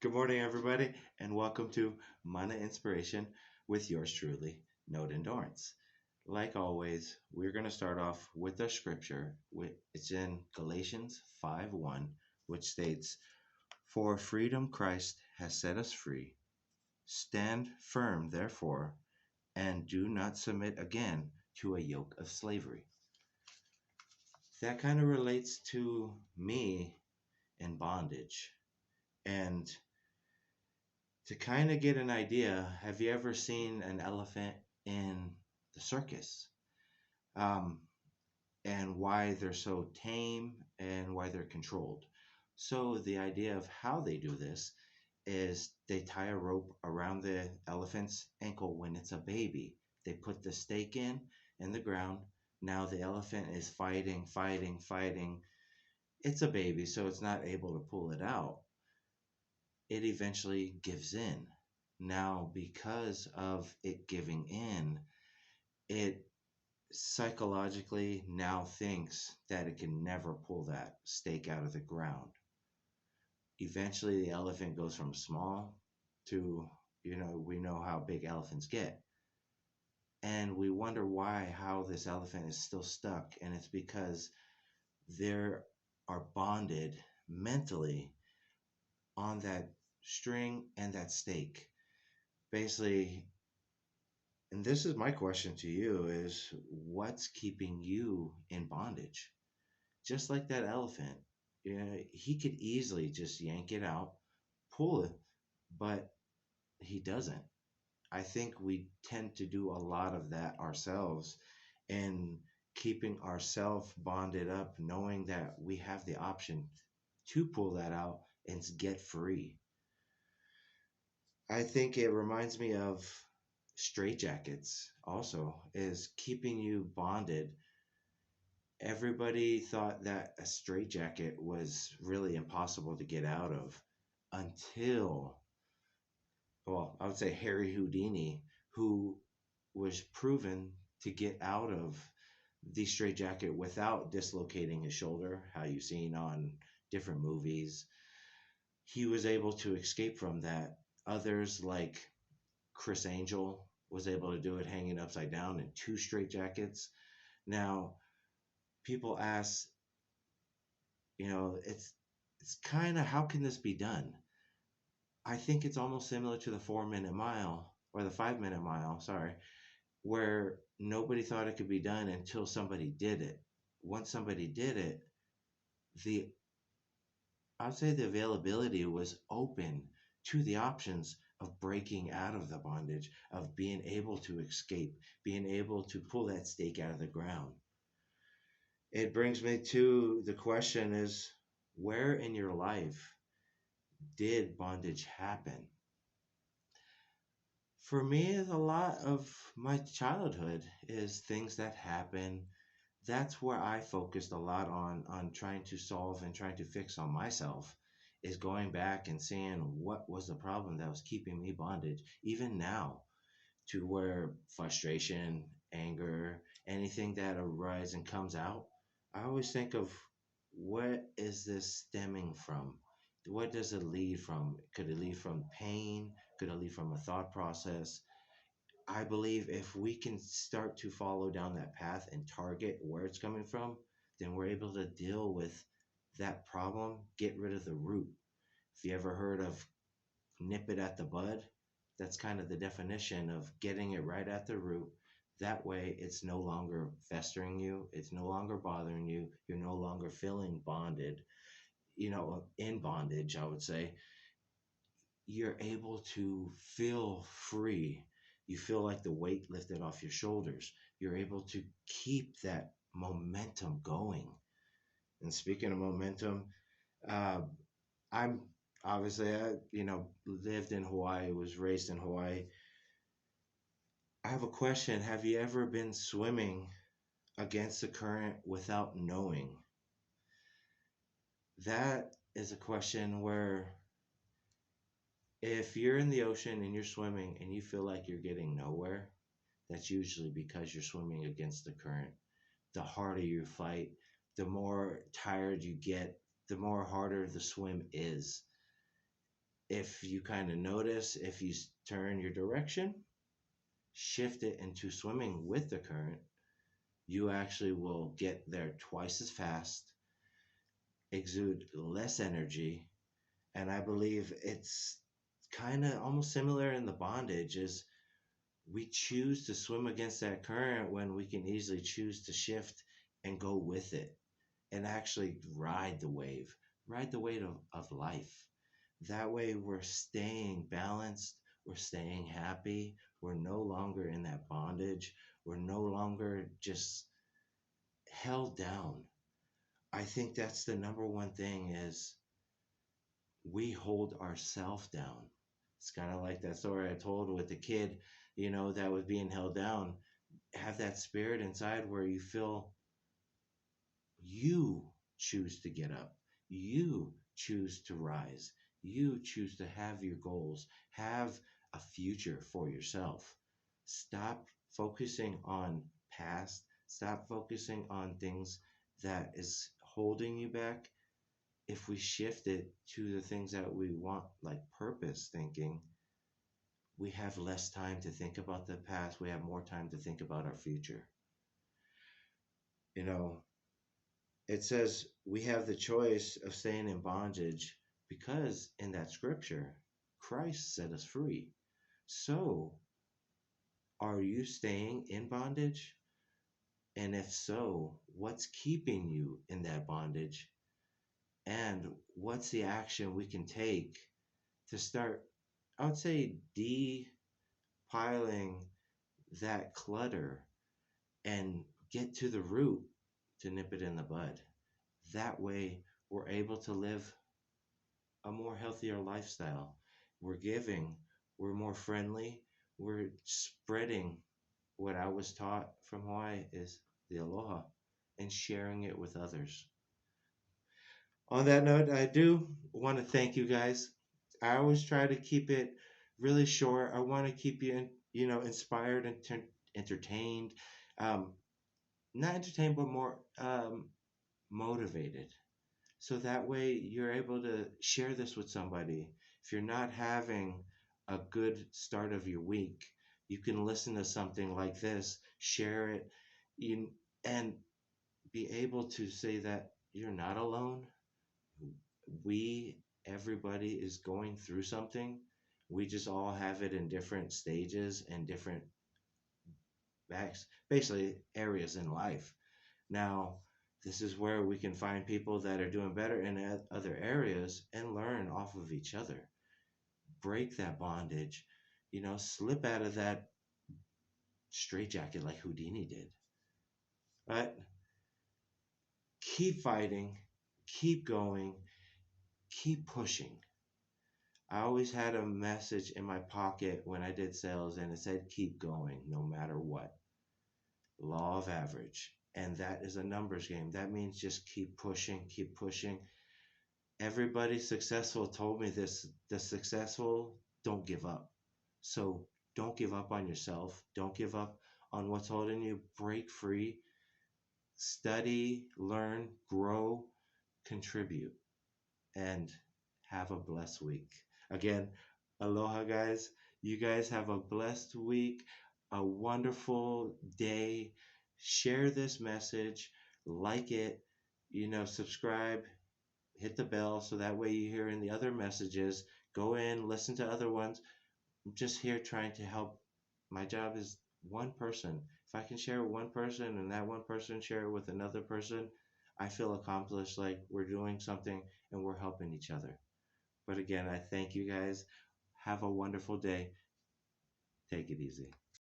Good morning, everybody, and welcome to Mana Inspiration with yours truly, Note Endurance. Like always, we're going to start off with our scripture. It's in Galatians 5:1, which states, "For freedom Christ has set us free. Stand firm, therefore, and do not submit again to a yoke of slavery." That kind of relates to me in bondage. And to kind of get an idea, have you ever seen an elephant in the circus? Um, and why they're so tame and why they're controlled. So, the idea of how they do this is they tie a rope around the elephant's ankle when it's a baby. They put the stake in the ground. Now the elephant is fighting, fighting, fighting. It's a baby, so it's not able to pull it out. It eventually gives in. Now, because of it giving in, it psychologically now thinks that it can never pull that stake out of the ground. Eventually, the elephant goes from small to, we know how big elephants get. And we wonder how this elephant is still stuck. And it's because they are bonded mentally on that string and that stake. Basically, and this is my question to you is what's keeping you in bondage? Just like that elephant, he could easily just yank it out, pull it, but he doesn't. I think we tend to do a lot of that ourselves and keeping ourselves bonded up, knowing that we have the option to pull that out and get free. I think it reminds me of straitjackets also is keeping you bonded. Everybody thought that a straitjacket was really impossible to get out of until, well, I would say Harry Houdini, who was proven to get out of the straitjacket without dislocating his shoulder, how you've seen on different movies. He was able to escape from that. Others, like Chris Angel, was able to do it hanging upside down in two straitjackets. Now, people ask, it's kind of how can this be done? I think it's almost similar to the 4 minute mile or the 5 minute mile, sorry, where nobody thought it could be done until somebody did it. Once somebody did it, the I'd say the availability was open to the options of breaking out of the bondage, of being able to escape, being able to pull that stake out of the ground. It brings me to the question is where in your life did bondage happen? For me, a lot of my childhood is things that happen. That's where I focused a lot on trying to solve and trying to fix on myself is going back and seeing what was the problem that was keeping me bondage even now to where frustration, anger, anything that arises and comes out, I always think of what is this stemming from? What does it lead from? Could it lead from pain? Could it lead from a thought process? I believe if we can start to follow down that path and target where it's coming from, then we're able to deal with that problem, get rid of the root. If you ever heard of nip it at the bud, that's kind of the definition of getting it right at the root. That way, it's no longer festering you, it's no longer bothering you, you're no longer feeling bonded, in bondage, I would say. You're able to feel free. You feel like the weight lifted off your shoulders. You're able to keep that momentum going. And speaking of momentum, uh, I'm obviously, lived in Hawaii, was raised in Hawaii. I have a question. Have you ever been swimming against the current without knowing? That is a question where if you're in the ocean and you're swimming and you feel like you're getting nowhere, that's usually because you're swimming against the current. The harder you fight, the more tired you get, the more harder the swim is. If you kind of notice, if you turn your direction, shift it into swimming with the current, you actually will get there twice as fast, exude less energy. And I believe it's kind of almost similar in the bondage is we choose to swim against that current when we can easily choose to shift and go with it and actually ride the wave of life. That way we're staying balanced, we're staying happy, we're no longer in that bondage, we're no longer just held down. I think that's the number one thing is we hold ourselves down. It's kind of like that story I told with the kid, that was being held down. Have that spirit inside where you feel you choose to get up, you choose to rise, you choose to have your goals, have a future for yourself. Stop focusing on past, stop focusing on things that is holding you back. If we shift it to the things that we want, like purpose thinking, we have less time to think about the past. We have more time to think about our future. You know, it says we have the choice of staying in bondage because in that scripture, Christ set us free. So, are you staying in bondage? And if so, what's keeping you in that bondage? And what's the action we can take to start, I would say, depiling that clutter and get to the root to nip it in the bud? That way, we're able to live a more healthier lifestyle. We're giving, we're more friendly, we're spreading what I was taught from Hawaii is the aloha and sharing it with others. On that note, I do want to thank you guys. I always try to keep it really short. I want to keep you, inspired and entertained. Um, Not entertained, but more motivated. So that way you're able to share this with somebody. If you're not having a good start of your week, you can listen to something like this, share it, and be able to say that you're not alone. Everybody is going through something. We just all have it in different stages and different basically areas in life. Now, this is where we can find people that are doing better in other areas and learn off of each other. Break that bondage, slip out of that straitjacket like Houdini did. But keep fighting, keep going, keep pushing. I always had a message in my pocket when I did sales, and it said, keep going no matter what. Law of average. And that is a numbers game. That means just keep pushing, keep pushing. Everybody successful told me this: the successful don't give up. So don't give up on yourself. Don't give up on what's holding you. Break free, study, learn, grow, contribute, and have a blessed week. Again, aloha, guys. You guys have a blessed week, a wonderful day. Share this message, like it, subscribe, hit the bell so that way you hear in the other messages. Go in, listen to other ones. I'm just here trying to help. My job is one person. If I can share with one person and that one person share it with another person, I feel accomplished, like we're doing something and we're helping each other. But again, I thank you guys. Have a wonderful day. Take it easy.